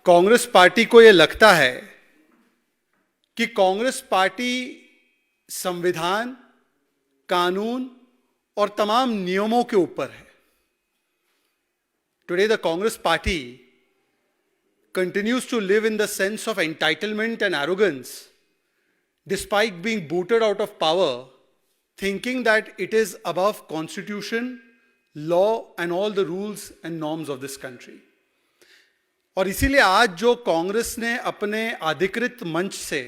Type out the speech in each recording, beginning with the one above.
Congress party को यह लगता है कि कांग्रेस पार्टी संविधान, कानून और तमाम नियमों के ऊपर है। Today the Congress party continues to live in the sense of entitlement and arrogance despite being booted out of power, thinking that it is above constitution, law and all the rules and norms of this country. और इसीलिए आज जो कांग्रेस ने अपने अधिकृत मंच से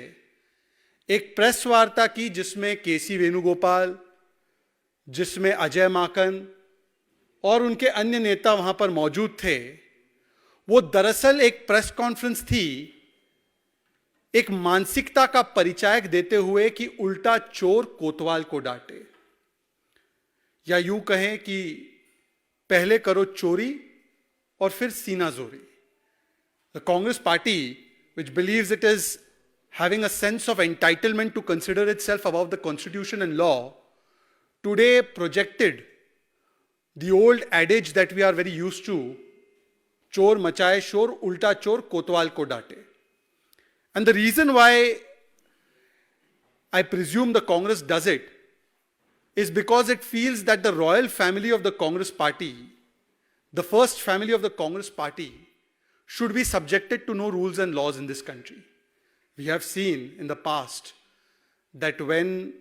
एक प्रेस वार्ता की जिसमें केसी वेणुगोपाल, जिसमें अजय माकन और उनके अन्य नेता वहां पर मौजूद थे, वो दरअसल एक प्रेस कॉन्फ्रेंस थी एक मानसिकता का परिचायक देते हुए कि उल्टा चोर कोतवाल को डांटे, या यूं कहें कि पहले करो चोरी और फिर सीना जोरी। The Congress Party, which believes it is having a sense of entitlement to consider itself above the constitution and law, today projected the old adage that we are very used to, चोर मचाए शोर, उल्टा चोर कोतवाल को डांटे. And the reason why I presume the Congress does it is because it feels that the royal family of the Congress party, the first family of the Congress party, should be subjected to no rules and laws in this country. We have seen in the past that when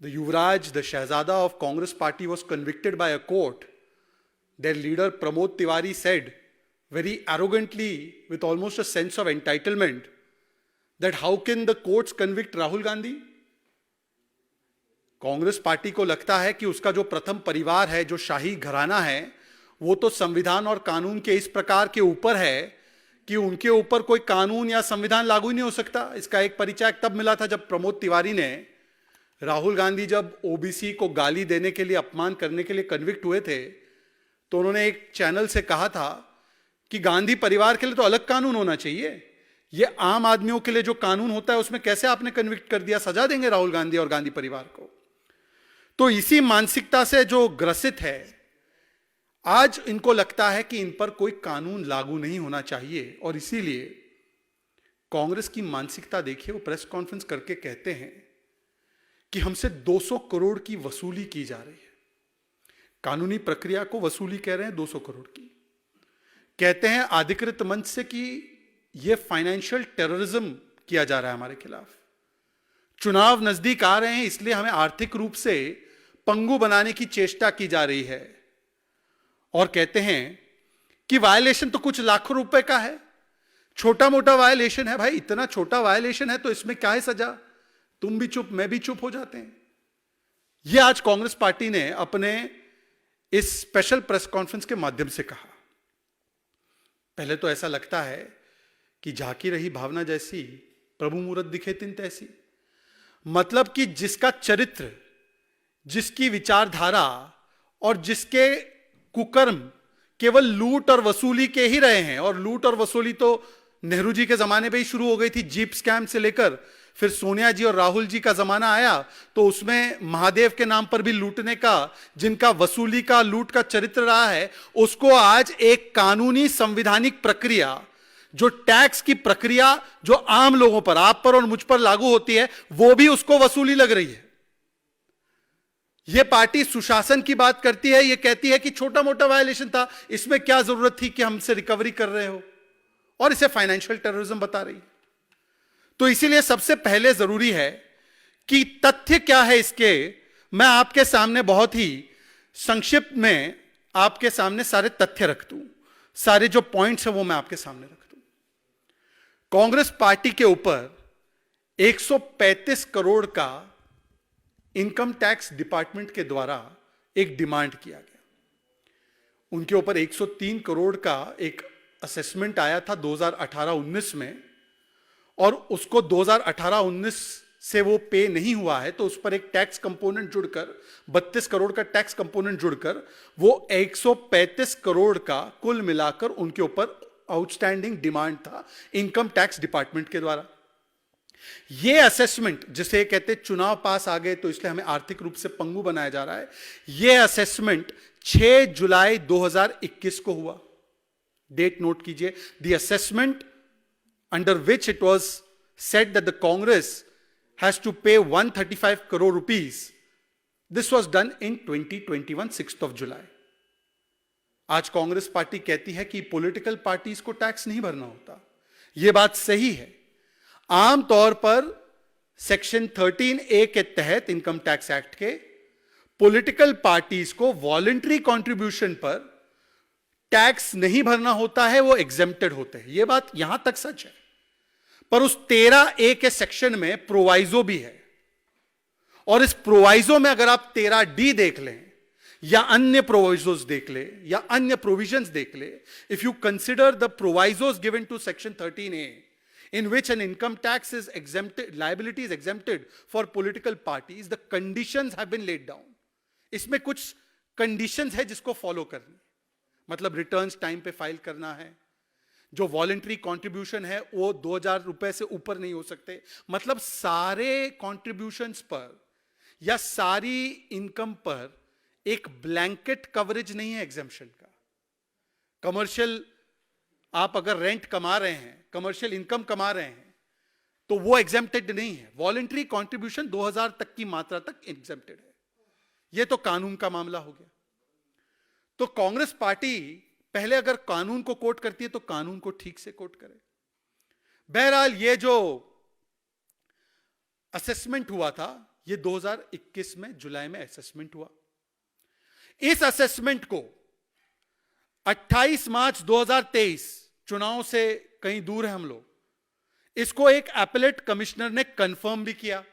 the Yuvraj, the Shahzada of Congress party was convicted by a court, their leader Pramod Tiwari said very arrogantly, with almost a sense of entitlement, that how can the courts convict Rahul Gandhi? Congress party को लगता है कि उसका जो प्रथम परिवार है, जो शाही घराना है, वो तो संविधान और कानून के इस प्रकार के ऊपर है कि उनके ऊपर कोई कानून या संविधान लागू ही नहीं हो सकता. इसका एक परिचय तब मिला था जब प्रमोद तिवारी ने, राहुल गांधी जब ओबीसी को गाली देने के लिए, अपमान करने के लिए कन्विक्ट हुए थे, तो उन्होंने एक चैनल से कहा था कि गांधी परिवार के लिए तो अलग कानून होना चाहिए, ये आम आदमियों के लिए जो कानून होता है उसमें कैसे आपने कन्विक्ट कर दिया, सजा देंगे राहुल गांधी और गांधी परिवार को. तो इसी मानसिकता से जो ग्रसित है, आज इनको लगता है कि इन पर कोई कानून लागू नहीं होना चाहिए. और इसीलिए कांग्रेस की मानसिकता देखिए, वो प्रेस कॉन्फ्रेंस करके कहते हैं कि हमसे 200 करोड़ की वसूली की जा रही है. कानूनी प्रक्रिया को वसूली कह रहे हैं 200 करोड़ की. कहते हैं अधिकृत मंच से कि यह फाइनेंशियल टेररिज्म किया जा रहा है हमारे खिलाफ. चुनाव नजदीक आ रहे हैं, इसलिए हमें आर्थिक रूप से पंगु बनाने की चेष्टा की जा रही है. और कहते हैं कि वायलेशन तो कुछ लाखों रुपए का है, छोटा मोटा वायलेशन है. भाई इतना छोटा वायलेशन है तो इसमें क्या है सजा, तुम भी चुप मैं भी चुप हो जाते हैं. यह आज कांग्रेस पार्टी ने अपने इस स्पेशल प्रेस कॉन्फ्रेंस के माध्यम से कहा. पहले तो ऐसा लगता है कि झांकी रही भावना जैसी, प्रभु मूरत दिखे तिन तैसी. मतलब कि जिसका चरित्र, जिसकी विचारधारा और जिसके कुकर्म केवल लूट और वसूली के ही रहे हैं, और लूट और वसूली तो नेहरू जी के जमाने में ही शुरू हो गई थी, जीप स्कैम से लेकर फिर सोनिया जी और राहुल जी का जमाना आया तो उसमें महादेव के नाम पर भी लूटने का, जिनका वसूली का, लूट का चरित्र रहा है, उसको आज एक कानूनी संवैधानिक प्रक्रिया, जो टैक्स की प्रक्रिया जो आम लोगों पर, आप पर और मुझ पर लागू होती है, वो भी उसको वसूली लग रही है. यह पार्टी सुशासन की बात करती है, यह कहती है कि छोटा मोटा वायलेशन था, इसमें क्या जरूरत थी कि हमसे रिकवरी कर रहे हो, और इसे फाइनेंशियल टेररिज्म बता रही है. तो इसीलिए सबसे पहले जरूरी है कि तथ्य क्या है इसके, मैं आपके सामने बहुत ही संक्षिप्त में आपके सामने सारे तथ्य रख दूं, सारे जो पॉइंट्स हैं वो मैं आपके सामने रख दूं. कांग्रेस पार्टी के ऊपर 135 करोड़ का इनकम टैक्स डिपार्टमेंट के द्वारा एक डिमांड किया गया. उनके ऊपर 103 करोड़ का एक असेसमेंट आया था 2018-19 में, और उसको 2018-19 से वो पे नहीं हुआ है, तो उस पर एक टैक्स कंपोनेंट जुड़कर 32 करोड़ का टैक्स कंपोनेंट जुड़कर वो 135 करोड़ का कुल मिलाकर उनके ऊपर आउटस्टैंडिंग डिमांड था इनकम टैक्स डिपार्टमेंट के द्वारा. ये असेसमेंट, जिसे कहते चुनाव पास आ गए तो इसलिए हमें आर्थिक रूप से पंगु बनाया जा रहा है, यह असेसमेंट 6 जुलाई 2021 को हुआ. डेट नोट कीजिए. The assessment under which it was said that the Congress has to pay 135 crore rupees. This was done in 2021, 6th of July. आज कांग्रेस पार्टी कहती है कि पॉलिटिकल पार्टीज को टैक्स नहीं भरना होता. यह बात सही है. आमतौर पर सेक्शन 13A के तहत इनकम टैक्स एक्ट के पॉलिटिकल पार्टीज को वॉलंटरी कंट्रीब्यूशन पर टैक्स नहीं भरना होता है, वो एग्जेम्प्टेड होते हैं. यह बात यहां तक सच है. पर उस 13A के सेक्शन में प्रोवाइजो भी है, और इस प्रोवाइजो में अगर आप 13D देख लें या अन्य प्रोविजोस देख ले या अन्य प्रोविजंस देख ले, if you consider the provisos given to section 13A in which an income tax is exempted, liability is exempted for political parties, the conditions have been laid down. इसमें कुछ कंडीशंस है जिसको फॉलो करनी, मतलब returns time पे file करना है, जो वॉलंटरी कंट्रीब्यूशन है वो 2000 रुपए से ऊपर नहीं हो सकते. मतलब सारे कंट्रीब्यूशंस पर या सारी इनकम पर एक ब्लैंकेट कवरेज नहीं है एग्जेम्पशन का. कमर्शियल, आप अगर रेंट कमा रहे हैं, कमर्शियल इनकम कमा रहे हैं, तो वो एग्जेम्प्टेड नहीं है. वॉलंटरी कंट्रीब्यूशन 2000 तक की मात्रा तक एग्जेम्प्टेड है. ये तो कानून का मामला हो गया. तो कांग्रेस पार्टी पहले अगर कानून को कोट करती है तो कानून को ठीक से कोट करे. बहरहाल ये जो असेसमेंट हुआ था, ये 2021 में जुलाई में असेसमेंट हुआ. इस असेसमेंट को 28 मार्च 2023, चुनाव से कहीं दूर है हम लोग, इसको एक एपेलेट कमिश्नर ने कंफर्म भी किया.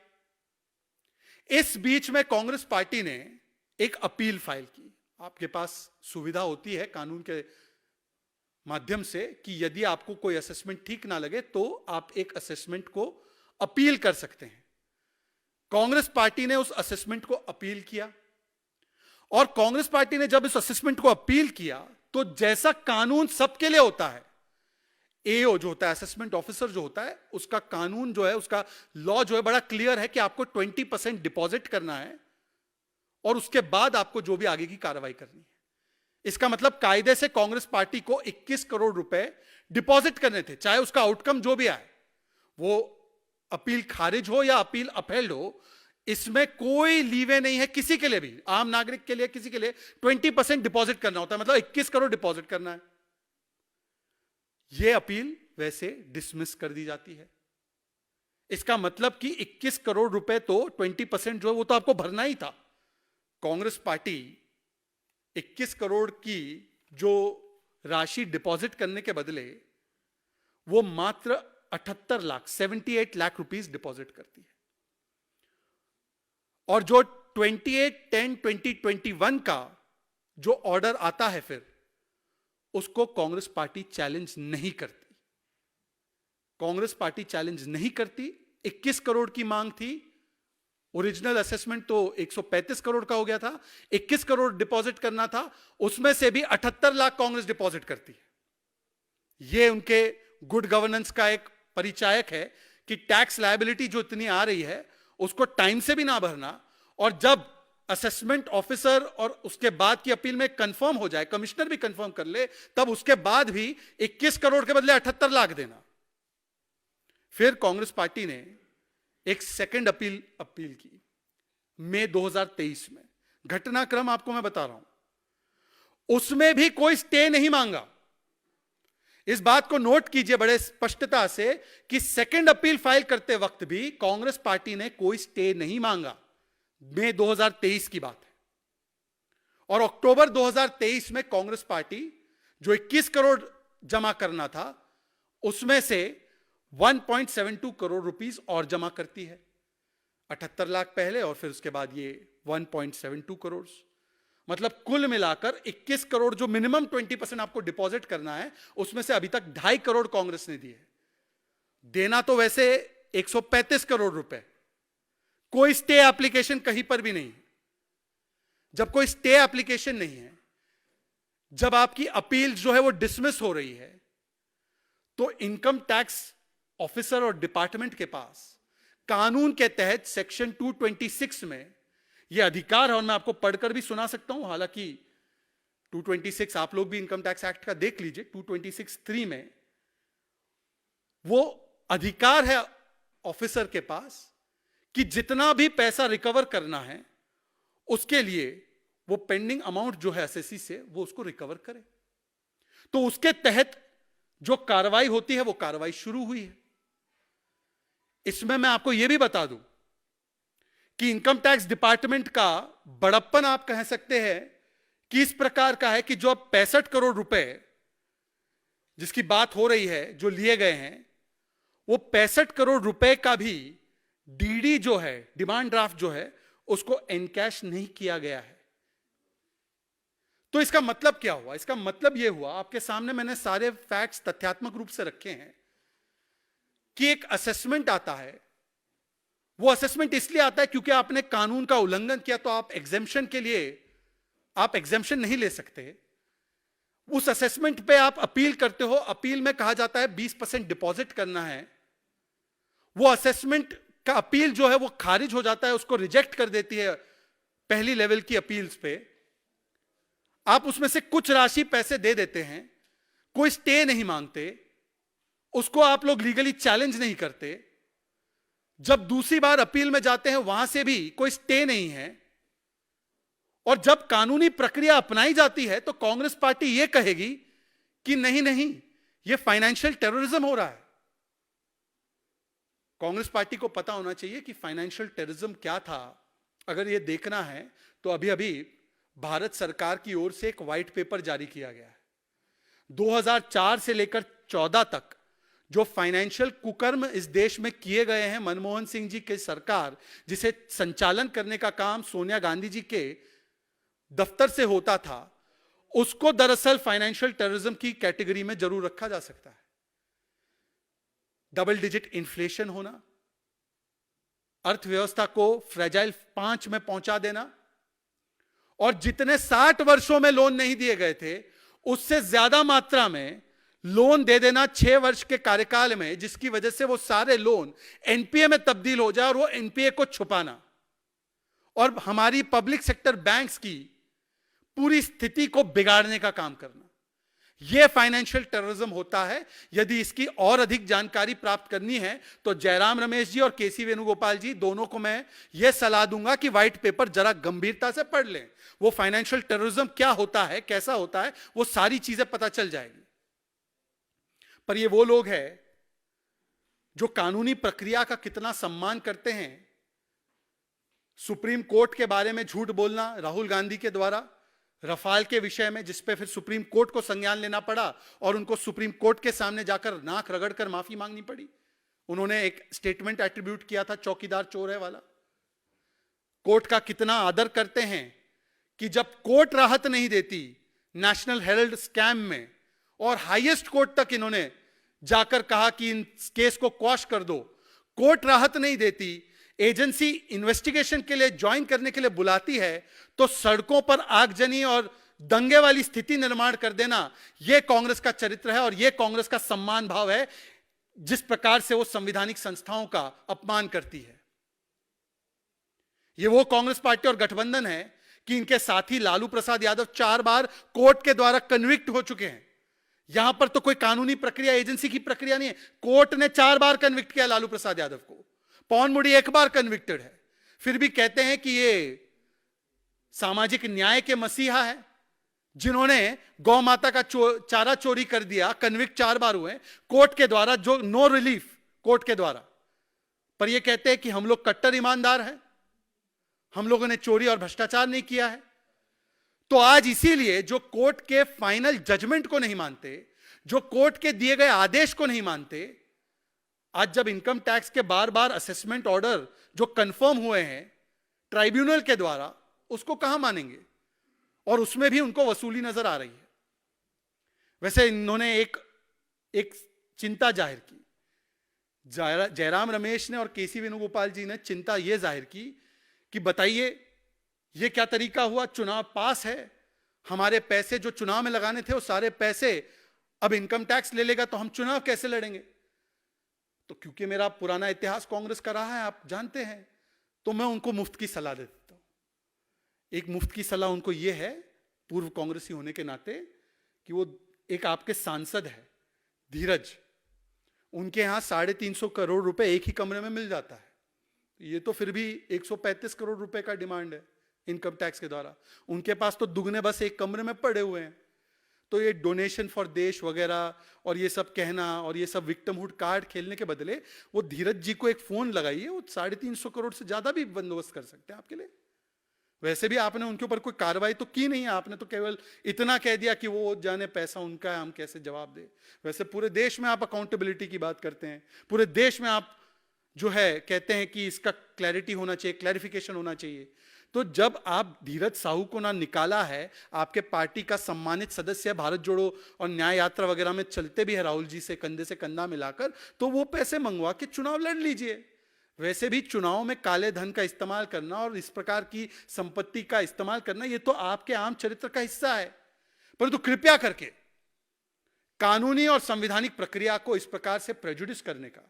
इस बीच में कांग्रेस पार्टी ने एक अपील फाइल की. आपके पास सुविधा होती है कानून के माध्यम से कि यदि आपको कोई असेसमेंट ठीक ना लगे तो आप एक असेसमेंट को अपील कर सकते हैं. कांग्रेस पार्टी ने उस असेसमेंट को अपील किया, और कांग्रेस पार्टी ने जब इस असेसमेंट को अपील किया तो जैसा कानून सबके लिए होता है, एओ जो होता है, असेसमेंट ऑफिसर जो होता है, उसका कानून जो है, उसका लॉ जो है बड़ा क्लियर है कि आपको 20% डिपॉजिट करना है और उसके बाद आपको जो भी आगे की कार्रवाई करनी है. इसका मतलब कायदे से कांग्रेस पार्टी को 21 करोड़ रुपए डिपॉजिट करने थे, चाहे उसका आउटकम जो भी आए, वो अपील खारिज हो या अपील अपहेल्ड हो, इसमें कोई लीवे नहीं है किसी के लिए भी. आम नागरिक के लिए, किसी के लिए 20% डिपॉजिट करना होता है, मतलब 21 करोड़ डिपॉजिट करना है. यह अपील वैसे डिसमिस कर दी जाती है. इसका मतलब कि 21 करोड़ रुपए तो 20% जो है वो तो आपको भरना ही था. कांग्रेस पार्टी 21 करोड़ की जो राशि डिपॉजिट करने के बदले वो मात्र 78 लाख 78 लाख रुपीस डिपॉजिट करती है. और जो 28/10/2021 का जो ऑर्डर आता है फिर उसको कांग्रेस पार्टी चैलेंज नहीं करती. कांग्रेस पार्टी चैलेंज नहीं करती. 21 करोड़ की मांग थी, ओरिजिनल असेसमेंट तो 135 करोड़ का हो गया था, 21 करोड़ डिपॉजिट करना था, उसमें से भी 78 लाख कांग्रेस डिपॉजिट करती है. यह उनके गुड गवर्नेंस का एक परिचायक है कि टैक्स लायबिलिटी जो इतनी आ रही है उसको टाइम से भी ना भरना, और जब असेसमेंट ऑफिसर और उसके बाद की अपील में कंफर्म हो जाए, कमिश्नर भी कंफर्म कर ले, तब उसके बाद भी 21 करोड़ के बदले 78 लाख देना. फिर कांग्रेस पार्टी ने एक सेकंड अपील की मई 2023 में. घटनाक्रम आपको मैं बता रहा हूं, उसमें भी कोई स्टे नहीं मांगा. इस बात को नोट कीजिए बड़े स्पष्टता से कि सेकंड अपील फाइल करते वक्त भी कांग्रेस पार्टी ने कोई स्टे नहीं मांगा. मई 2023 की बात है. और अक्टूबर 2023 में कांग्रेस पार्टी जो 21 करोड़ जमा करना था उसमें से 1.72 करोड़ रुपीस और जमा करती है. 78 लाख पहले और फिर उसके बाद ये 1.72 करोड़. मतलब कुल मिलाकर 21 करोड़ जो मिनिमम 20% आपको डिपॉजिट करना है, उसमें से अभी तक 2.5 करोड़ कांग्रेस ने दिए. देना तो वैसे 135 करोड़ रुपए. कोई स्टे एप्लीकेशन कहीं पर भी नहीं. जब कोई स्टे एप्लीकेशन नहीं है, जब आपकी अपील जो है वो डिसमिस हो रही है, तो इनकम टैक्स ऑफिसर और डिपार्टमेंट के पास कानून के तहत सेक्शन 226 में यह अधिकार है. और मैं आपको पढ़कर भी सुना सकता हूं, हालांकि 226 आप लोग भी इनकम टैक्स एक्ट का देख लीजिए. 226(3) में वो अधिकार है ऑफिसर के पास कि जितना भी पैसा रिकवर करना है उसके लिए वो पेंडिंग अमाउंट जो है एसएससी से वो उसको रिकवर करे। तो उसके तहत जो कार्रवाई होती है वो कार्रवाई शुरू हुई है। इसमें मैं आपको यह भी बता दूं कि इनकम टैक्स डिपार्टमेंट का बड़प्पन आप कह सकते हैं कि इस प्रकार का है कि जो अब 65 करोड़ रुपए जिसकी बात हो रही है जो लिए गए हैं, वो 65 करोड़ रुपए का भी डीडी जो है, डिमांड ड्राफ्ट जो है, उसको एनकैश नहीं किया गया है। तो इसका मतलब क्या हुआ? इसका मतलब यह हुआ, आपके सामने मैंने सारे फैक्ट्स तथ्यात्मक रूप से रखे हैं कि एक असेसमेंट आता है। वो असेसमेंट इसलिए आता है क्योंकि आपने कानून का उल्लंघन किया, तो आप एग्जेम्पशन के लिए आप एग्जेम्पशन नहीं ले सकते। उस असेसमेंट पे आप अपील करते हो, अपील में कहा जाता है 20% डिपॉजिट करना है। वो असेसमेंट का अपील जो है वो खारिज हो जाता है, उसको रिजेक्ट कर देती है पहली लेवल की अपील्स पे। आप उसमें से कुछ राशि पैसे दे देते हैं, कोई स्टे नहीं मांगते, उसको आप लोग लीगली चैलेंज नहीं करते। जब दूसरी बार अपील में जाते हैं वहां से भी कोई स्टे नहीं है, और जब कानूनी प्रक्रिया अपनाई जाती है तो कांग्रेस पार्टी यह कहेगी कि नहीं नहीं, यह फाइनेंशियल टेररिज्म हो रहा है। कांग्रेस पार्टी को पता होना चाहिए कि फाइनेंशियल टेररिज्म क्या था। अगर यह देखना है तो अभी अभी भारत सरकार की ओर से एक व्हाइट पेपर जारी किया गया है। 2004 से लेकर 14 तक जो फाइनेंशियल कुकर्म इस देश में किए गए हैं, मनमोहन सिंह जी की सरकार जिसे संचालन करने का काम सोनिया गांधी जी के दफ्तर से होता था, उसको दरअसल फाइनेंशियल टेररिज्म की कैटेगरी में जरूर रखा जा सकता है। डबल डिजिट इन्फ्लेशन होना, अर्थव्यवस्था को फ्रेजाइल 5 में पहुंचा देना, और जितने 60 वर्षों में लोन नहीं दिए गए थे उससे ज्यादा मात्रा में लोन दे देना 6 वर्ष के कार्यकाल में, जिसकी वजह से वो सारे लोन एनपीए में तब्दील हो जाए और वो एनपीए को छुपाना, और हमारी पब्लिक सेक्टर बैंक्स की पूरी स्थिति को बिगाड़ने का काम करना। यह फाइनेंशियल टेररिज्म होता है। यदि इसकी और अधिक जानकारी प्राप्त करनी है तो जयराम रमेश जी और केसी वेणुगोपाल जी दोनों को मैं यह सलाह दूंगा कि व्हाइट पेपर जरा गंभीरता से पढ़ लें। वो फाइनेंशियल टेररिज्म क्या होता है, कैसा होता है, वो सारी चीजें पता चल जाएगी। पर ये वो लोग हैं जो कानूनी प्रक्रिया का कितना सम्मान करते हैं। सुप्रीम कोर्ट के बारे में झूठ बोलना राहुल गांधी के द्वारा, रफाल के विषय में, जिस पे फिर सुप्रीम कोर्ट को संज्ञान लेना पड़ा और उनको सुप्रीम कोर्ट के सामने जाकर नाक रगड़कर माफी मांगनी पड़ी। उन्होंने एक स्टेटमेंट एट्रीब्यूट किया था, चौकीदार चोर है वाला। कोर्ट का कितना आदर करते हैं कि जब कोर्ट राहत नहीं देती नेशनल हेराल्ड स्कैम में, और हाईएस्ट कोर्ट तक इन्होंने जाकर कहा कि इन केस को क्वाश कर दो, कोर्ट राहत नहीं देती, एजेंसी इन्वेस्टिगेशन के लिए ज्वाइन करने के लिए बुलाती है, तो सड़कों पर आगजनी और दंगे वाली स्थिति निर्माण कर देना, यह कांग्रेस का चरित्र है और यह कांग्रेस का सम्मान भाव है, जिस प्रकार से वो संवैधानिक संस्थाओं का अपमान करती है। यह वो कांग्रेस पार्टी और गठबंधन है कि इनके साथी लालू प्रसाद यादव 4 बार कोर्ट के द्वारा कन्विक्ट हो चुके हैं। यहां पर तो कोई कानूनी प्रक्रिया, एजेंसी की प्रक्रिया नहीं है। कोर्ट ने 4 बार कन्विक्ट किया लालू प्रसाद यादव को। पवन मुड़ी 1 बार कन्विक्टेड है, फिर भी कहते हैं कि ये सामाजिक न्याय के मसीहा है, जिन्होंने गौ माता का चारा चोरी कर दिया। कन्विक्ट 4 बार हुए कोर्ट के द्वारा, जो नो रिलीफ कोर्ट के द्वारा। पर ये कहते हैं कि हम लोग कट्टर ईमानदार हैं, हम लोगों ने चोरी और भ्रष्टाचार नहीं किया है। तो आज इसीलिए जो कोर्ट के फाइनल जजमेंट को नहीं मानते, जो कोर्ट के दिए गए आदेश को नहीं मानते, आज जब इनकम टैक्स के बार बार असेसमेंट ऑर्डर जो कंफर्म हुए हैं ट्राइब्यूनल के द्वारा, उसको कहां मानेंगे? और उसमें भी उनको वसूली नजर आ रही है। वैसे इन्होंने एक चिंता जाहिर की, जयराम रमेश ने और केसी वेणुगोपाल जी ने चिंता यह जाहिर की कि बताइए ये क्या तरीका हुआ, चुनाव पास है, हमारे पैसे जो चुनाव में लगाने थे वो सारे पैसे अब इनकम टैक्स ले लेगा, तो हम चुनाव कैसे लड़ेंगे? तो क्योंकि मेरा पुराना इतिहास कांग्रेस का रहा है, आप जानते हैं, तो मैं उनको मुफ्त की सलाह दे देता हूं। एक मुफ्त की सलाह उनको यह है, पूर्व कांग्रेसी होने के नाते, कि वो एक आपके सांसद है धीरज, उनके यहां 350 करोड़ रुपए एक ही कमरे में मिल जाता है। ये तो फिर भी 135 करोड़ रुपए का डिमांड है इनकम टैक्स के द्वारा। उनके पास तो दुगने बस एक कमरे में पड़े हुए हैं। तो ये डोनेशन फॉर देश वगैरह और ये सब कहना और ये सब विक्टिमहुड कार्ड खेलने के बदले वो धीरज जी को एक फोन लगाइए, वो 350 करोड़ से ज्यादा भी बंदोबस्त कर सकते हैं आपके लिए। वैसे भी आपने उनके ऊपर कोई कार्रवाई तो की नहीं है, आपने तो केवल इतना कह दिया कि वो जाने पैसा उनका है, हम कैसे जवाब दे। वैसे पूरे देश में आप अकाउंटेबिलिटी की बात करते हैं, पूरे देश में आप जो है कहते हैं कि इसका क्लैरिटी होना चाहिए, क्लैरिफिकेशन होना चाहिए। तो जब आप धीरज साहू को ना निकाला है, आपके पार्टी का सम्मानित सदस्य है, भारत जोड़ो और न्याय यात्रा वगैरह में चलते भी है राहुल जी से कंधा मिलाकर, तो वो पैसे मंगवा के चुनाव लड़ लीजिए। वैसे भी चुनाव में काले धन का इस्तेमाल करना और इस प्रकार की संपत्ति का इस्तेमाल करना, ये तो आपके आम चरित्र का हिस्सा है। परंतु कृपया करके कानूनी और संवैधानिक प्रक्रिया को इस प्रकार से प्रेजुडिस करने का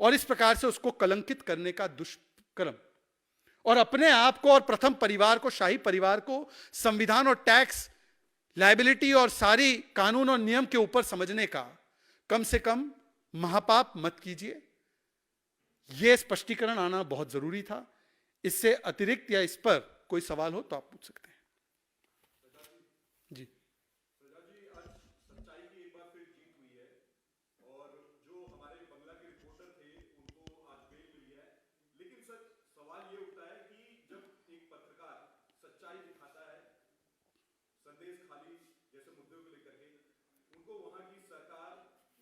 और इस प्रकार से उसको कलंकित करने का दुष्कर्म, और अपने आप को और प्रथम परिवार को, शाही परिवार को संविधान और टैक्स लायबिलिटी और सारी कानून और नियम के ऊपर समझने का कम से कम महापाप मत कीजिए। यह स्पष्टीकरण आना बहुत जरूरी था। इससे अतिरिक्त या इस पर कोई सवाल हो तो आप पूछ सकते हैं। जी संदेश खाली जैसे मुद्दों को लेकर के उनको वहां की सरकार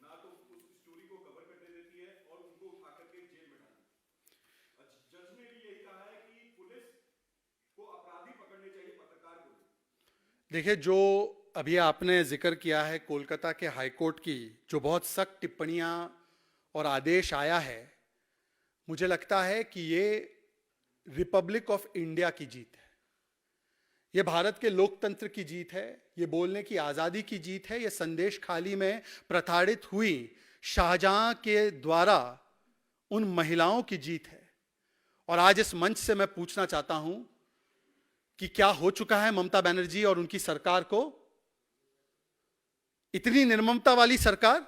ना तो उस स्टोरी को कवर करने देती है और उनको उठा करके जेल में डालती है। जज ने भी यही कहा है कि पुलिस को अपराधी पकड़ने चाहिए, पत्रकार को। देखिए, जो अभी आपने जिक्र किया है कोलकाता के हाईकोर्ट की, जो बहुत सख्त टिप्पणियां और आदेश आया है, मुझे लगता है कि ये रिपब्लिक ऑफ इंडिया की जीत है, ये भारत के लोकतंत्र की जीत है, ये बोलने की आजादी की जीत है, ये संदेश खाली में प्रताड़ित हुई शाहजहां के द्वारा उन महिलाओं की जीत है। और आज इस मंच से मैं पूछना चाहता हूं कि क्या हो चुका है ममता बनर्जी और उनकी सरकार को? इतनी निर्ममता वाली सरकार।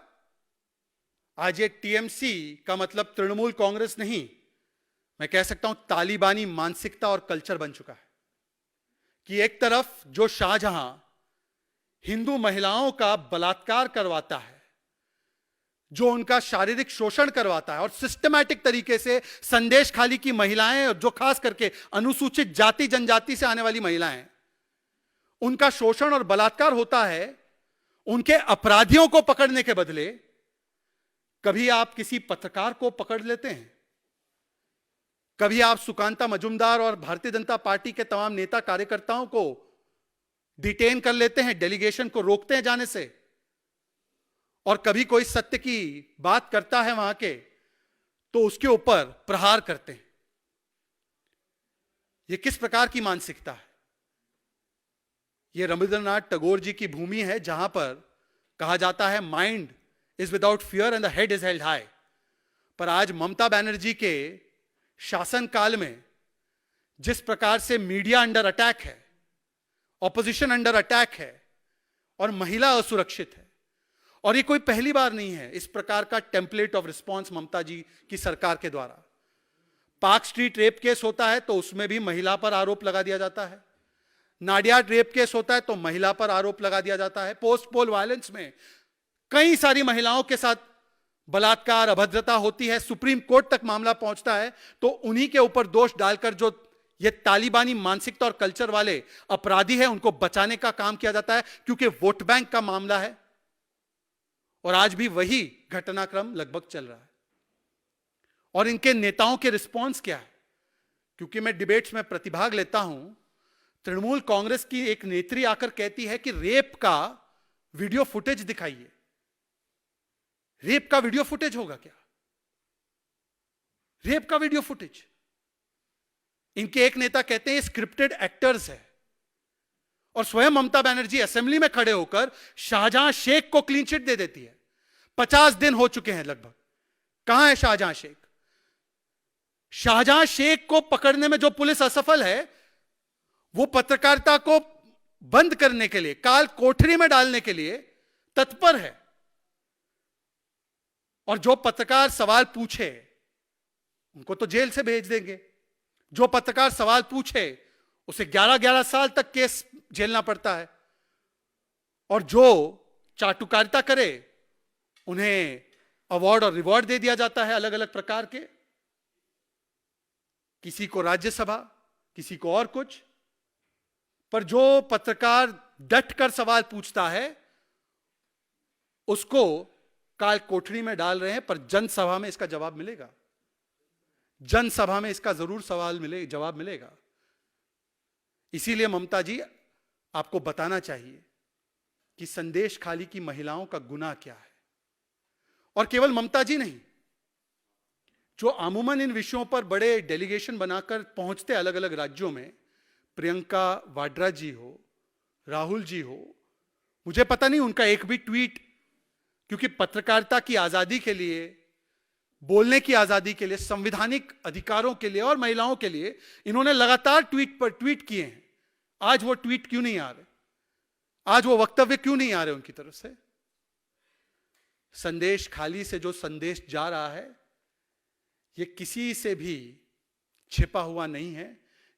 आज ये टीएमसी का मतलब तृणमूल कांग्रेस नहीं, मैं कह सकता हूं तालिबानी मानसिकता और कल्चर बन चुका है कि एक तरफ जो शाहजहां हिंदू महिलाओं का बलात्कार करवाता है, जो उनका शारीरिक शोषण करवाता है और सिस्टमैटिक तरीके से संदेश खाली की महिलाएं, जो खास करके अनुसूचित जाति जनजाति से आने वाली महिलाएं, उनका शोषण और बलात्कार होता है, उनके अपराधियों को पकड़ने के बदले कभी आप किसी पत्रकार को पकड़ लेते हैं, कभी आप सुकांता मजुमदार और भारतीय जनता पार्टी के तमाम नेता कार्यकर्ताओं को डिटेन कर लेते हैं, डेलीगेशन को रोकते हैं जाने से, और कभी कोई सत्य की बात करता है वहां के तो उसके ऊपर प्रहार करते हैं। यह किस प्रकार की मानसिकता है? यह रविंद्रनाथ टैगोर जी की भूमि है, जहां पर कहा जाता है mind is without fear and the head is held high. पर आज ममता बनर्जी के शासन काल में जिस प्रकार से मीडिया अंडर अटैक है, ऑपोजिशन अंडर अटैक है और महिला असुरक्षित है, और ये कोई पहली बार नहीं है इस प्रकार का टेम्पलेट ऑफ रिस्पांस ममता जी की सरकार के द्वारा। पार्क स्ट्रीट रेप केस होता है तो उसमें भी महिला पर आरोप लगा दिया जाता है, नाडियाड रेप केस होता है तो महिला पर आरोप लगा दिया जाता है, पोस्ट पोल वायलेंस में कई सारी महिलाओं के साथ बलात्कार, अभद्रता होती है, सुप्रीम कोर्ट तक मामला पहुंचता है तो उन्हीं के ऊपर दोष डालकर जो ये तालिबानी मानसिकता और कल्चर वाले अपराधी हैं उनको बचाने का काम किया जाता है, क्योंकि वोट बैंक का मामला है। और आज भी वही घटनाक्रम लगभग चल रहा है। और इनके नेताओं के रिस्पॉन्स क्या है? क्योंकि मैं डिबेट्स में प्रतिभाग लेता हूं, तृणमूल कांग्रेस की एक नेत्री आकर कहती है कि रेप का वीडियो फुटेज दिखाइए। रेप का वीडियो फुटेज होगा क्या? रेप का वीडियो फुटेज? इनके एक नेता कहते हैं स्क्रिप्टेड एक्टर्स है, और स्वयं ममता बनर्जी असेंबली में खड़े होकर शाहजहां शेख को क्लीन चिट दे देती है। 50 दिन हो चुके हैं लगभग। कहां है शाहजहां शेख? शाहजहां शेख को पकड़ने में जो पुलिस असफल है, वो पत्रकारिता को बंद करने के लिए, काल कोठरी में डालने के लिए तत्पर है। और जो पत्रकार सवाल पूछे उनको तो जेल से भेज देंगे। जो पत्रकार सवाल पूछे उसे 11-11 साल तक केस झेलना पड़ता है, और जो चाटुकारिता करे उन्हें अवार्ड और रिवॉर्ड दे दिया जाता है अलग अलग प्रकार के, किसी को राज्यसभा, किसी को और कुछ। पर जो पत्रकार डट कर सवाल पूछता है उसको काल कोठरी में डाल रहे हैं, पर जनसभा में इसका जवाब मिलेगा। जनसभा में इसका जरूर जवाब मिलेगा। इसीलिए ममता जी, आपको बताना चाहिए कि संदेश खाली की महिलाओं का गुनाह क्या है। और केवल ममता जी नहीं, जो अमूमन इन विषयों पर बड़े डेलीगेशन बनाकर पहुंचते अलग अलग राज्यों में, प्रियंका वाड्रा जी हो, राहुल जी हो, मुझे पता नहीं उनका एक भी ट्वीट, क्योंकि पत्रकारिता की आजादी के लिए, बोलने की आजादी के लिए, संवैधानिक अधिकारों के लिए और महिलाओं के लिए इन्होंने लगातार ट्वीट पर ट्वीट किए हैं। आज वो ट्वीट क्यों नहीं आ रहे? आज वो वक्तव्य क्यों नहीं आ रहे उनकी तरफ से? संदेश खाली से जो संदेश जा रहा है ये किसी से भी छिपा हुआ नहीं है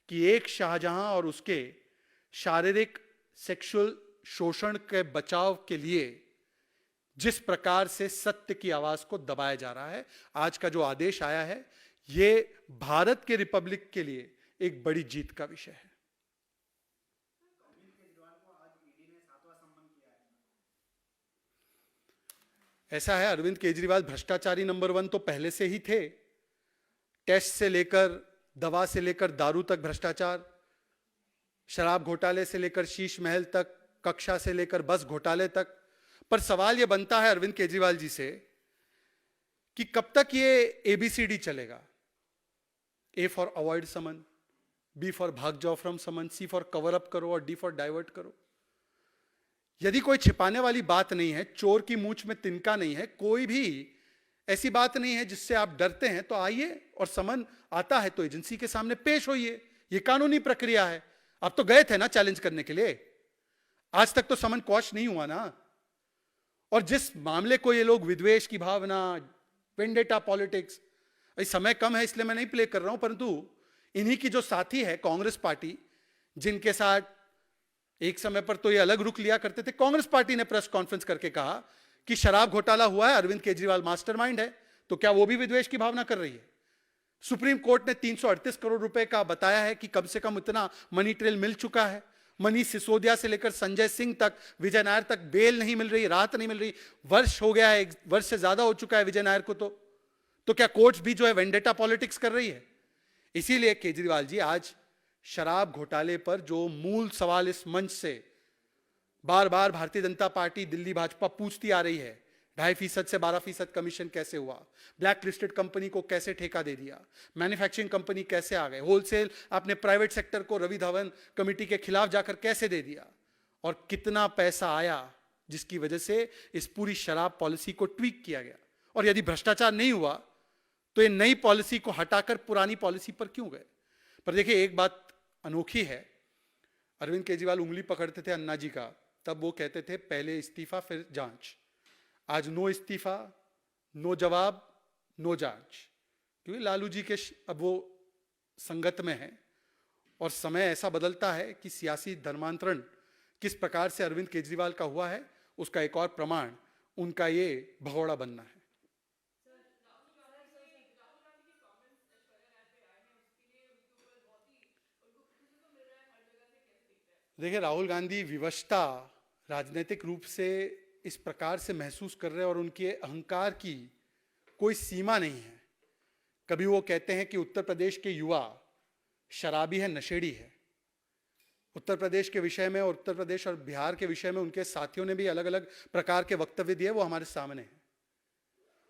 कि एक शाहजहां और उसके शारीरिक सेक्सुअल शोषण के बचाव के लिए जिस प्रकार से सत्य की आवाज को दबाया जा रहा है, आज का जो आदेश आया है, ये भारत के रिपब्लिक के लिए एक बड़ी जीत का विषय है। ऐसा है, अरविंद केजरीवाल भ्रष्टाचारी नंबर 1 तो पहले से ही थे। टेस्ट से लेकर दवा से लेकर दारू तक भ्रष्टाचार, शराब घोटाले से लेकर शीश महल तक, कक्षा से लेकर बस घोटाले तक। पर सवाल यह बनता है अरविंद केजरीवाल जी से कि कब तक ये ABCD चलेगा? A for avoid summon, B for भाग जाओ from summon, C for cover up करो और D फॉर डाइवर्ट करो। यदि कोई छिपाने वाली बात नहीं है, चोर की मूंछ में तिनका नहीं है, कोई भी ऐसी बात नहीं है जिससे आप डरते हैं, तो आइए और समन आता है तो एजेंसी के सामने पेश होइए। यह कानूनी प्रक्रिया है। आप तो गए थे ना चैलेंज करने के लिए, आज तक तो समन क्वॉश नहीं हुआ ना। और जिस मामले को ये लोग विद्वेष की भावना, वेंडेटा पॉलिटिक्स, समय कम है इसलिए मैं नहीं प्ले कर रहा हूं, परंतु इन्हीं की जो साथी है कांग्रेस पार्टी, जिनके साथ एक समय पर तो ये अलग रुख लिया करते थे, कांग्रेस पार्टी ने प्रेस कॉन्फ्रेंस करके कहा कि शराब घोटाला हुआ है, अरविंद केजरीवाल मास्टरमाइंड है, तो क्या वो भी विद्वेष की भावना कर रही है? सुप्रीम कोर्ट ने 338 करोड़ रुपए का बताया है कि कम से कम इतना मनी ट्रेल मिल चुका है। मनीष सिसोदिया से लेकर संजय सिंह तक, विजय नायर तक बेल नहीं मिल रही, राहत नहीं मिल रही। वर्ष हो गया है, 1 वर्ष से ज्यादा हो चुका है विजय नायर को। तो क्या कोर्ट्स भी जो है वेंडेटा पॉलिटिक्स कर रही है? इसीलिए केजरीवाल जी, आज शराब घोटाले पर जो मूल सवाल इस मंच से बार बार भारतीय जनता पार्टी, दिल्ली भाजपा पूछती आ रही है, 2.5% से 12% कमीशन कैसे हुआ, ब्लैक लिस्टेड कंपनी को कैसे ठेका दे दिया, मैन्युफैक्चरिंग कंपनी कैसे आ गए, होलसेल आपने प्राइवेट सेक्टर को रवि धवन कमेटी के खिलाफ जाकर कैसे दे दिया, और कितना पैसा आया जिसकी वजह से इस पूरी शराब पॉलिसी को ट्वीक किया गया। और यदि भ्रष्टाचार नहीं हुआ तो ये नई पॉलिसी को हटाकर पुरानी पॉलिसी पर क्यों गए? पर देखिए, एक बात अनोखी है, अरविंद केजरीवाल उंगली पकड़ते थे अन्ना जी का, तब वो कहते थे पहले इस्तीफा फिर जांच। आज नो इस्तीफा, नो जवाब, नो जांच, क्योंकि लालू जी के अब वो संगत में है। और समय ऐसा बदलता है कि सियासी धर्मांतरण किस प्रकार से अरविंद केजरीवाल का हुआ है, उसका एक और प्रमाण उनका ये भगोड़ा बनना है। देखिए, राहुल गांधी विवशता राजनीतिक रूप से इस प्रकार से महसूस कर रहे हैं और उनके अहंकार की कोई सीमा नहीं है। कभी वो कहते हैं कि उत्तर प्रदेश के युवा शराबी है, नशेड़ी है। उत्तर प्रदेश के विषय में और उत्तर प्रदेश और बिहार के विषय में उनके साथियों ने भी अलग अलग प्रकार के वक्तव्य दिए, वो हमारे सामने हैं।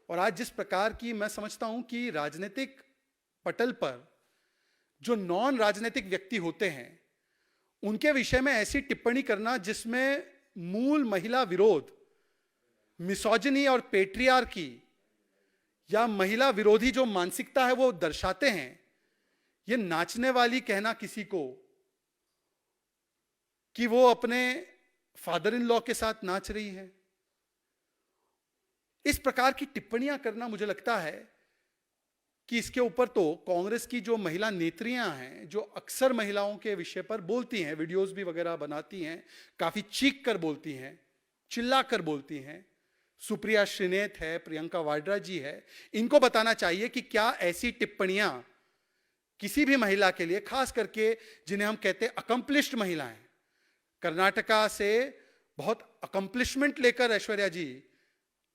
और आज जिस प्रकार की मैं समझता हूं कि राजनीतिक पटल पर जो नॉन राजनीतिक व्यक्ति होते हैं उनके विषय में ऐसी टिप्पणी करना जिसमें मूल महिला विरोध, मिसोजिनी और पेट्रियार्की या महिला विरोधी जो मानसिकता है वो दर्शाते हैं, ये नाचने वाली कहना किसी को कि वो अपने फादर इन लॉ के साथ नाच रही है, इस प्रकार की टिप्पणियां करना, मुझे लगता है कि इसके ऊपर तो कांग्रेस की जो महिला नेत्रियां हैं, जो अक्सर महिलाओं के विषय पर बोलती हैं, वीडियोस भी वगैरह बनाती हैं, काफी चीख कर बोलती हैं, चिल्ला कर बोलती हैं, सुप्रिया श्रीनेत है, प्रियंका वाड्रा जी है, इनको बताना चाहिए कि क्या ऐसी टिप्पणियां किसी भी महिला के लिए, खास करके जिन्हें हम कहते हैं अकम्पलिश्ड महिलाएं, कर्नाटका से बहुत अकम्पलिशमेंट लेकर ऐश्वर्या जी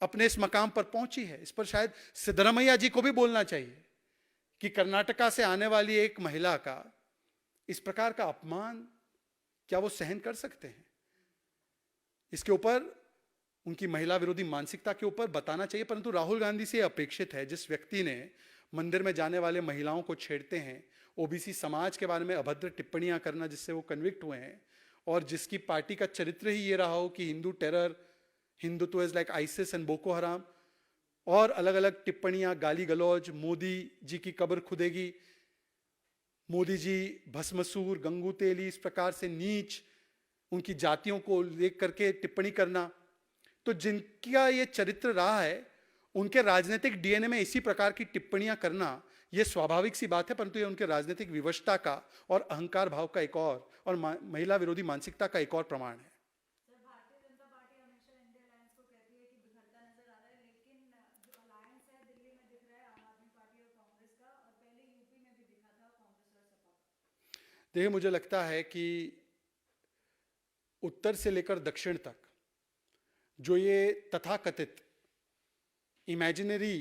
अपने इस मकाम पर पहुंची है, इस पर शायद सिद्धरामैया जी को भी बोलना चाहिए कि कर्नाटका से आने वाली एक महिला का इस प्रकार का अपमान क्या वो सहन कर सकते हैं। इसके ऊपर, उनकी महिला विरोधी मानसिकता के ऊपर बताना चाहिए। परंतु राहुल गांधी से अपेक्षित है, जिस व्यक्ति ने मंदिर में जाने वाले महिलाओं को छेड़ते हैं, ओबीसी समाज के बारे में अभद्र टिप्पणियां करना जिससे वो कन्विक्ट हुए हैं, और जिसकी पार्टी का चरित्र ही ये रहा हो कि Hindu terror, Hindutva is like ISIS and Boko हराम, और अलग अलग टिप्पणियां, गाली गलौज, मोदी जी की कब्र खुदेगी, मोदी जी भस्मसूर, गंगू तेली, इस प्रकार से नीच उनकी जातियों को लेकर करके टिप्पणी करना। तो जिनका ये चरित्र रहा है, उनके राजनीतिक डीएनए में इसी प्रकार की टिप्पणियां करना ये स्वाभाविक सी बात है, परंतु ये उनके राजनीतिक विवशता का और अहंकार भाव का एक और महिला विरोधी मानसिकता का एक और प्रमाण है। सर, भारतीय जनता पार्टी हमेशा इंडिया अलायंस को कहती है कि बिखरता नजर आ रहा है, लेकिन जो अलायंस है दिल्ली में दिख रहा है आम आदमी पार्टी और कांग्रेस का, और पहले यूपी में भी दिखा था कांग्रेस और सपा का। देखिए, मुझे लगता है कि उत्तर से लेकर दक्षिण तक जो ये तथाकथित इमेजिनरी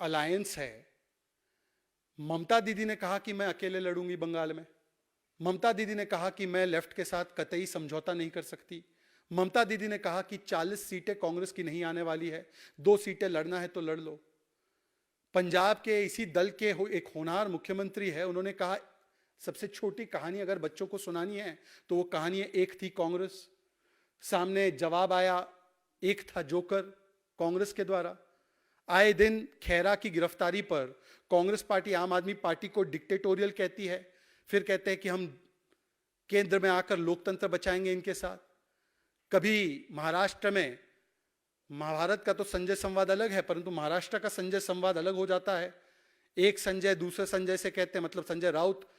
अलायंस है, ममता दीदी ने कहा कि मैं अकेले लड़ूंगी बंगाल में, ममता दीदी ने कहा कि मैं लेफ्ट के साथ कतई समझौता नहीं कर सकती, ममता दीदी ने कहा कि 40 सीटें कांग्रेस की नहीं आने वाली है, 2 सीटें लड़ना है तो लड़ लो। पंजाब के इसी दल के एक होनहार मुख्यमंत्री है, उन्होंने कहा सबसे छोटी कहानी अगर बच्चों को सुनानी है तो वो कहानी है एक थी कांग्रेस। सामने जवाब आया, एक था जोकर कांग्रेस के द्वारा। आए दिन खेरा की गिरफ्तारी पर कांग्रेस पार्टी आम आदमी पार्टी को डिक्टेटोरियल कहती है, फिर कहते हैं कि हम केंद्र में आकर लोकतंत्र बचाएंगे इनके साथ। कभी महाराष्ट्र में, महाभारत का तो संजय संवाद अलग है, परंतु महाराष्ट्र का संजय संवाद अलग हो जाता है। एक संजय दूसरे संजय से कहते हैं, मतलब संजय राउत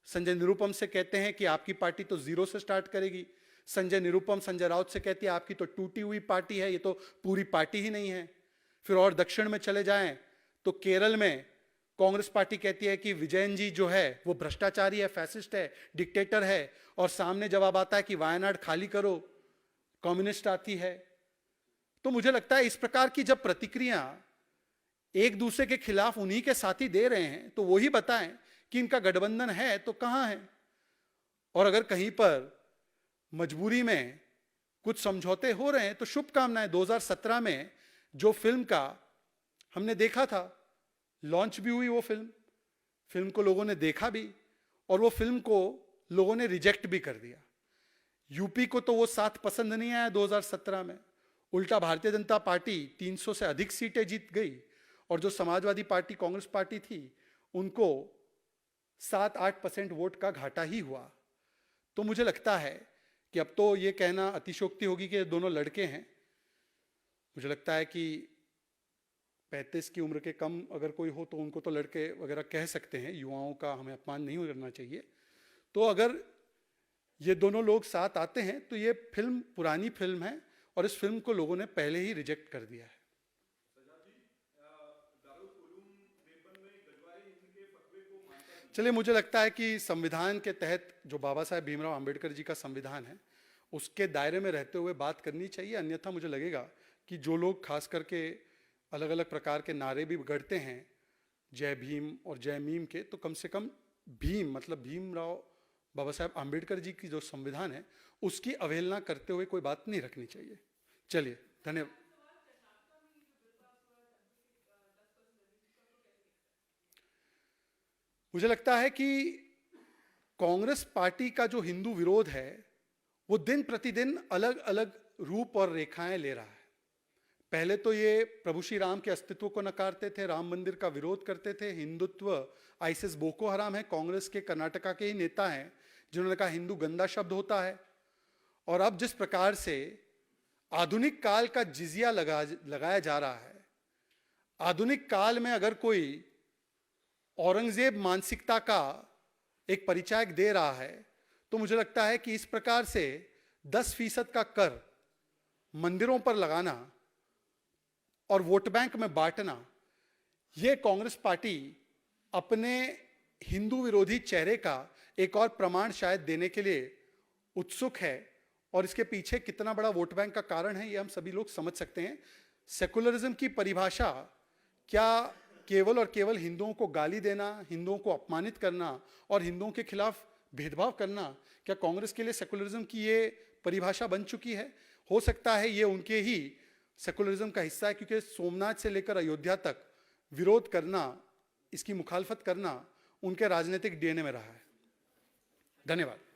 संजय निरुपम से कहते हैं कि आपकी पार्टी तो 0 से स्टार्ट करेगी। संजय निरुपम संजय राउत से कहती है आपकी तो टूटी हुई पार्टी है, ये तो पूरी पार्टी ही नहीं है। फिर और दक्षिण में चले जाएं तो केरल में कांग्रेस पार्टी कहती है कि विजयन जी जो है वो भ्रष्टाचारी है, फैसिस्ट है, डिक्टेटर है, और सामने जवाब आता है कि वायनाड खाली करो, कम्युनिस्ट आती है। तो मुझे लगता है इस प्रकार की जब प्रतिक्रिया एक दूसरे के खिलाफ उन्हीं के साथी दे रहे हैं, तो वही बताएं कि इनका गठबंधन है तो कहां है। और अगर कहीं पर मजबूरी में कुछ समझौते हो रहे हैं तो शुभकामनाएं। 2017 में जो फिल्म का हमने देखा था, लॉन्च भी हुई वो फिल्म को लोगों ने देखा भी, और वो फिल्म को लोगों ने रिजेक्ट भी कर दिया। यूपी को तो वो साथ पसंद नहीं आया 2017 में, उल्टा भारतीय जनता पार्टी 300 से अधिक सीटें जीत गई, और जो समाजवादी पार्टी कांग्रेस पार्टी थी उनको 7-8% वोट का घाटा ही हुआ। तो मुझे लगता है कि अब तो ये कहना अतिशयोक्ति होगी कि दोनों लड़के हैं। मुझे लगता है कि 35 की उम्र के कम अगर कोई हो तो उनको तो लड़के वगैरह कह सकते हैं, युवाओं का हमें अपमान नहीं करना चाहिए। तो अगर ये दोनों लोग साथ आते हैं तो ये फिल्म पुरानी फिल्म है, और इस फिल्म को लोगों ने पहले ही रिजेक्ट कर दिया है। चलिए, मुझे लगता है कि संविधान के तहत जो बाबा साहेब भीमराव अंबेडकर जी का संविधान है उसके दायरे में रहते हुए बात करनी चाहिए। अन्यथा मुझे लगेगा कि जो लोग खास करके अलग अलग प्रकार के नारे भी गढ़ते हैं जय भीम और जय मीम के, तो कम से कम भीम मतलब भीमराव बाबा साहेब अंबेडकर जी की जो संविधान है उसकी अवहेलना करते हुए कोई बात नहीं रखनी चाहिए। चलिए, धन्यवाद। मुझे लगता है कि कांग्रेस पार्टी का जो हिंदू विरोध है वो दिन प्रतिदिन अलग अलग रूप और रेखाएं ले रहा है। पहले तो ये प्रभु श्री राम के अस्तित्व को नकारते थे, राम मंदिर का विरोध करते थे, हिंदुत्व आइसिस बोको हराम है, कांग्रेस के कर्नाटका के ही नेता हैं जिन्होंने कहा हिंदू गंदा शब्द होता है। और अब जिस प्रकार से आधुनिक काल का जिजिया लगाया जा रहा है। आधुनिक काल में अगर कोई औरंगजेब मानसिकता का एक परिचायक दे रहा है तो मुझे लगता है कि इस प्रकार से 10% का कर मंदिरों पर लगाना और वोट बैंक में बांटना, यह कांग्रेस पार्टी अपने हिंदू विरोधी चेहरे का एक और प्रमाण शायद देने के लिए उत्सुक है। और इसके पीछे कितना बड़ा वोट बैंक का कारण है, यह हम सभी लोग समझ सकते हैं। सेकुलरिज्म की परिभाषा क्या केवल और केवल हिंदुओं को गाली देना, हिंदुओं को अपमानित करना और हिंदुओं के खिलाफ भेदभाव करना, क्या कांग्रेस के लिए सेकुलरिज्म की ये परिभाषा बन चुकी है? हो सकता है ये उनके ही सेकुलरिज्म का हिस्सा है, क्योंकि सोमनाथ से लेकर अयोध्या तक विरोध करना, इसकी मुखालफत करना उनके राजनीतिक डीएनए में रहा है। धन्यवाद।